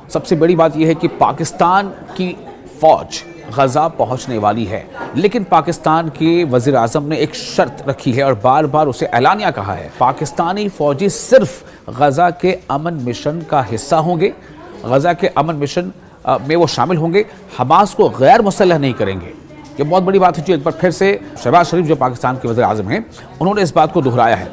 سب سے بڑی بات یہ ہے کہ پاکستان کی فوج غزہ پہنچنے والی ہے، لیکن پاکستان کے وزیر اعظم نے ایک شرط رکھی ہے اور بار بار اسے اعلانیہ کہا ہے، پاکستانی فوجی صرف غزہ کے امن مشن کا حصہ ہوں گے، غزہ کے امن مشن میں وہ شامل ہوں گے، حماس کو غیر مسلح نہیں کریں گے۔ یہ بہت بڑی بات ہے جو ایک بار پھر سے شہباز شریف جو پاکستان کے وزیر اعظم ہیں انہوں نے اس بات کو دہرایا ہے۔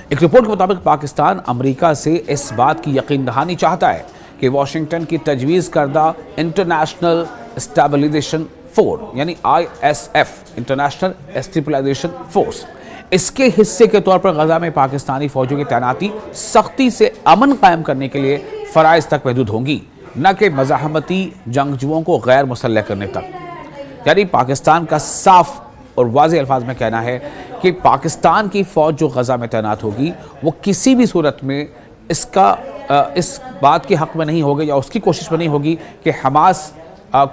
ایک رپورٹ کے مطابق پاکستان امریکہ سے اس بات کی یقین دہانی چاہتا ہے کہ واشنگٹن کی تجویز کردہ انٹرنیشنل اسٹیبلائزیشن فورس یعنی ISF انٹرنیشنل اسٹیبلائزیشن فورس اس کے حصے کے طور پر غزہ میں پاکستانی فوجوں کی تعیناتی سختی سے امن قائم کرنے کے لیے فرائض تک محدود ہوں گی، نہ کہ مزاحمتی جنگجوؤں کو غیر مسلح کرنے تک۔ یعنی پاکستان کا صاف اور واضح الفاظ میں کہنا ہے کہ پاکستان کی فوج جو غزہ میں تعینات ہوگی وہ کسی بھی صورت میں اس بات کے حق میں نہیں ہوگی یا اس کی کوشش میں نہیں ہوگی کہ حماس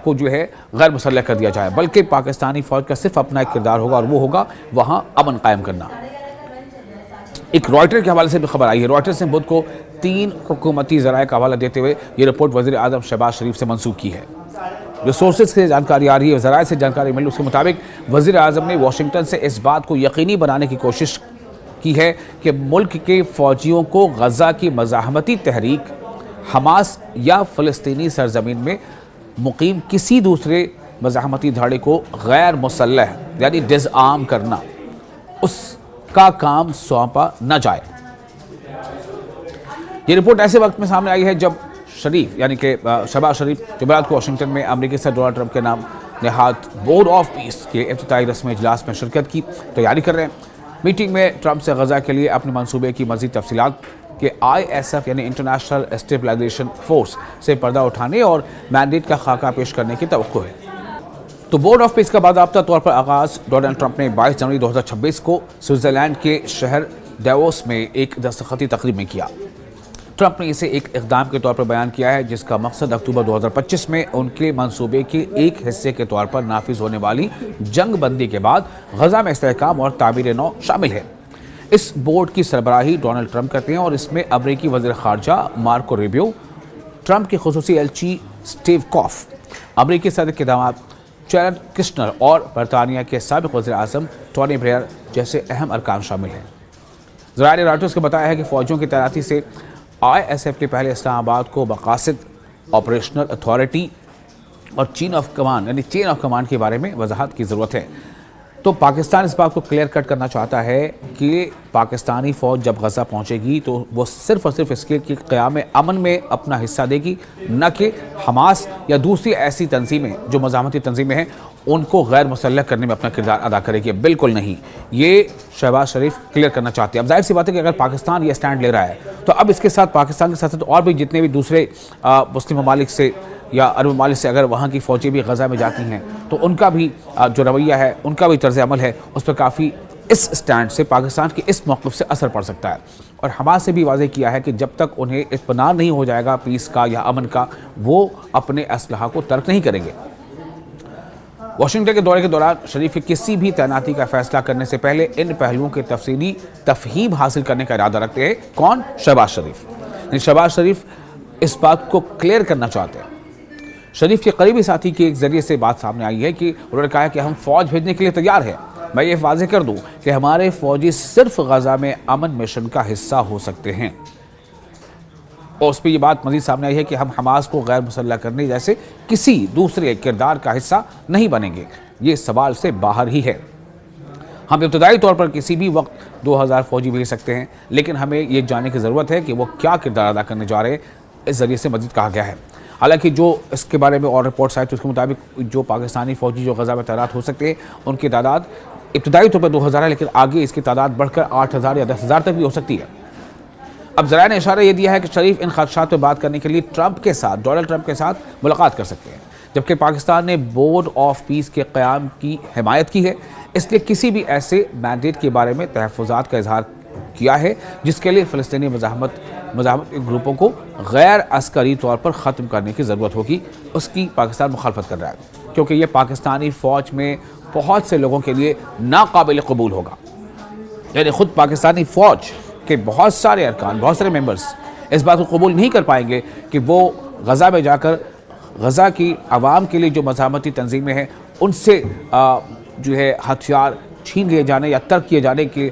کو جو ہے غیر مسلح کر دیا جائے، بلکہ پاکستانی فوج کا صرف اپنا ایک کردار ہوگا اور وہ ہوگا وہاں امن قائم کرنا۔ ایک رائٹر کے حوالے سے بھی خبر آئی ہے، رائٹرز نے بدھ کو 3 حکومتی ذرائع کا حوالہ دیتے ہوئے یہ رپورٹ وزیر اعظم شہباز شریف سے منسوب کی ہے۔ جو سورسز سے جانکاری آ رہی ہے، ذرائع سے جانکاری ملی، اس کے مطابق وزیر اعظم نے واشنگٹن سے اس بات کو یقینی بنانے کی کوشش کی ہے کہ ملک کے فوجیوں کو غزہ کی مزاحمتی تحریک، حماس یا فلسطینی سرزمین میں مقیم کسی دوسرے مزاحمتی دھڑے کو غیر مسلح یعنی ڈز آرم کرنا، اس کا کام سونپا نہ جائے۔ یہ رپورٹ ایسے وقت میں سامنے آئی ہے جب شریف یعنی کہ شہباز شریف جمعرات کو واشنگٹن میں امریکی صدر ڈونلڈ ٹرمپ کے نام نہاد بورڈ آف پیس کے افتتاحی رسمی اجلاس میں شرکت کی تیاری کر رہے ہیں۔ میٹنگ میں ٹرمپ سے غزہ کے لیے اپنے منصوبے کی مزید تفصیلات کہ ISF یعنی انٹرنیشنل اسٹیبلائزیشن فورس سے پردہ اٹھانے اور مینڈیٹ کا خاکہ پیش کرنے کی توقع ہے۔ تو بورڈ آف پیس کا باضابطہ طور پر آغاز ڈونلڈ ٹرمپ نے 22 جنوری 2026 کو سوئٹزرلینڈ کے شہر ڈیووس میں ایک دستخطی تقریب میں کیا۔ ٹرمپ نے اسے ایک اقدام کے طور پر بیان کیا ہے جس کا مقصد اکتوبر 2025 میں ان کے منصوبے کے ایک حصے کے طور پر نافذ ہونے والی جنگ بندی کے بعد غزہ میں استحکام اور تعمیر نو شامل ہے۔ اس بورڈ کی سربراہی ڈونلڈ ٹرمپ کرتے ہیں اور اس میں امریکی وزیر خارجہ مارکو روبیو، ٹرمپ کے خصوصی ایلچی سٹیو کوف، امریکی صدر کے داماد جیرڈ کشنر اور برطانیہ کے سابق وزیر اعظم ٹونی بلیئر جیسے اہم ارکان شامل ہیں۔ ذرائع نے رائٹرز کو بتایا ہے کہ فوجیوں کی تعیناتی سے ISF کے پہلے اسلام آباد کو مقاصد، آپریشنل اتھارٹی اور چین آف کمانڈ کے بارے میں وضاحت کی ضرورت ہے۔ تو پاکستان اس بات کو کلیئر کٹ کرنا چاہتا ہے کہ پاکستانی فوج جب غزہ پہنچے گی تو وہ صرف اور صرف اس کے قیام امن میں اپنا حصہ دے گی، نہ کہ حماس یا دوسری ایسی تنظیمیں جو مزاحمتی تنظیمیں ہیں ان کو غیر مسلح کرنے میں اپنا کردار ادا کرے گی۔ بالکل نہیں، یہ شہباز شریف کلیئر کرنا چاہتے ہیں۔ اب ظاہر سی بات ہے کہ اگر پاکستان یہ سٹینڈ لے رہا ہے تو اب اس کے ساتھ پاکستان کے ساتھ اور بھی جتنے بھی دوسرے مسلم ممالک سے یا عرب ممالک سے اگر وہاں کی فوجیں بھی غزہ میں جاتی ہیں تو ان کا بھی جو رویہ ہے، ان کا بھی طرز عمل ہے، اس پر کافی اس سٹینڈ سے پاکستان کے اس موقف سے اثر پڑ سکتا ہے۔ اور حماس سے بھی واضح کیا ہے کہ جب تک انہیں اطمینان نہیں ہو جائے گا پیس کا یا امن کا، وہ اپنے اسلحہ کو ترک نہیں کریں گے۔ واشنگٹن کے دورے کے دوران شریف کسی بھی تعیناتی کا فیصلہ کرنے سے پہلے ان پہلوؤں کے تفصیلی تفہیم حاصل کرنے کا ارادہ رکھتے ہیں۔ کون؟ شہباز شریف۔ شہباز شریف اس بات کو کلیئر کرنا چاہتے ہیں۔ شریف کے قریبی ساتھی کے ایک ذریعے سے بات سامنے آئی ہے کہ انہوں نے کہا کہ ہم فوج بھیجنے کے لیے تیار ہیں۔ میں یہ واضح کر دوں کہ ہمارے فوجی صرف غزہ میں امن مشن کا حصہ ہو سکتے ہیں۔ اور اس پہ یہ بات مزید سامنے آئی ہے کہ ہم حماس کو غیر مسلح کرنے جیسے کسی دوسرے کردار کا حصہ نہیں بنیں گے، یہ سوال سے باہر ہی ہے۔ ہم ابتدائی طور پر کسی بھی وقت 2000 فوجی بھیج سکتے ہیں، لیکن ہمیں یہ جاننے کی ضرورت ہے کہ وہ کیا کردار ادا کرنے جا رہے ہیں، اس ذریعے سے مزید کہا گیا ہے۔ حالانکہ جو اس کے بارے میں اور رپورٹس آئی تو اس کے مطابق جو پاکستانی فوجی جو غزہ میں تعینات ہو سکتے ہیں ان کی تعداد ابتدائی طور پر 2000 ہے، لیکن آگے اس کی تعداد بڑھ کر 8000 یا 10000 تک بھی ہو سکتی ہے۔ اب ذرائع نے اشارہ یہ دیا ہے کہ شریف ان خدشات پہ بات کرنے کے لیے ڈونلڈ ٹرمپ کے ساتھ ملاقات کر سکتے ہیں، جبکہ پاکستان نے بورڈ آف پیس کے قیام کی حمایت کی ہے، اس لیے کسی بھی ایسے مینڈیٹ کے بارے میں تحفظات کا اظہار کیا ہے جس کے لیے فلسطینی مزاحمت گروپوں کو غیر عسکری طور پر ختم کرنے کی ضرورت ہوگی، اس کی پاکستان مخالفت کر رہا ہے، کیونکہ یہ پاکستانی فوج میں بہت سے لوگوں کے لیے ناقابل قبول ہوگا۔ یعنی خود پاکستانی فوج کے بہت سارے ارکان، بہت سارے ممبرز اس بات کو قبول نہیں کر پائیں گے کہ وہ غزہ میں جا کر غزہ کی عوام کے لیے جو مزاحمتی تنظیمیں ہیں ان سے جو ہے ہتھیار چھین لیے جانے یا ترک کیے جانے کے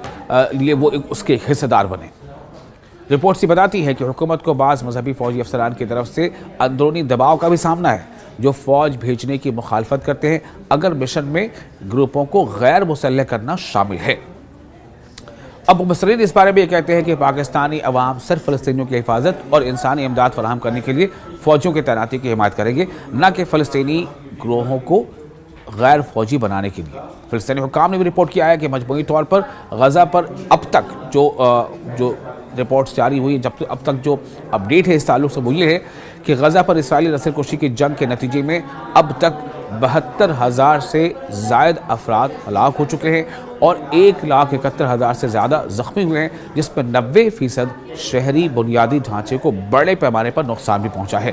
لیے وہ اس کے حصہ دار بنے۔ رپورٹس یہ بتاتی ہے کہ حکومت کو بعض مذہبی فوجی افسران کی طرف سے اندرونی دباؤ کا بھی سامنا ہے، جو فوج بھیجنے کی مخالفت کرتے ہیں اگر مشن میں گروپوں کو غیر مسلح کرنا شامل ہے۔ اب مبصرین اس بارے میں یہ کہتے ہیں کہ پاکستانی عوام صرف فلسطینیوں کی حفاظت اور انسانی امداد فراہم کرنے کے لیے فوجیوں کی تعیناتی کی حمایت کریں گے، نہ کہ فلسطینی گروہوں کو غیر فوجی بنانے کے لیے۔ فلسطینی حکام نے بھی رپورٹ کیا ہے کہ مجموعی طور پر غزہ پر اب تک جو رپورٹس جاری ہوئی، اب تک جو اپڈیٹ ہے اس تعلق سے وہ یہ ہے کہ غزہ پر اسرائیلی رسل کشی کی جنگ کے نتیجے میں اب تک 72,000 سے زائد افراد ہلاک ہو چکے ہیں اور 1,71,000 سے زیادہ زخمی ہوئے ہیں، جس میں 90% شہری بنیادی ڈھانچے کو بڑے پیمانے پر نقصان بھی پہنچا ہے۔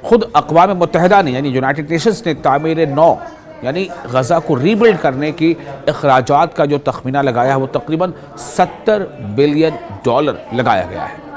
خود اقوام متحدہ نے یعنی یونائٹڈ نیشنز نے تعمیر نو یعنی غزہ کو ری بلڈ کرنے کی اخراجات کا جو تخمینہ لگایا ہے وہ تقریباً $70 بلین لگایا گیا ہے۔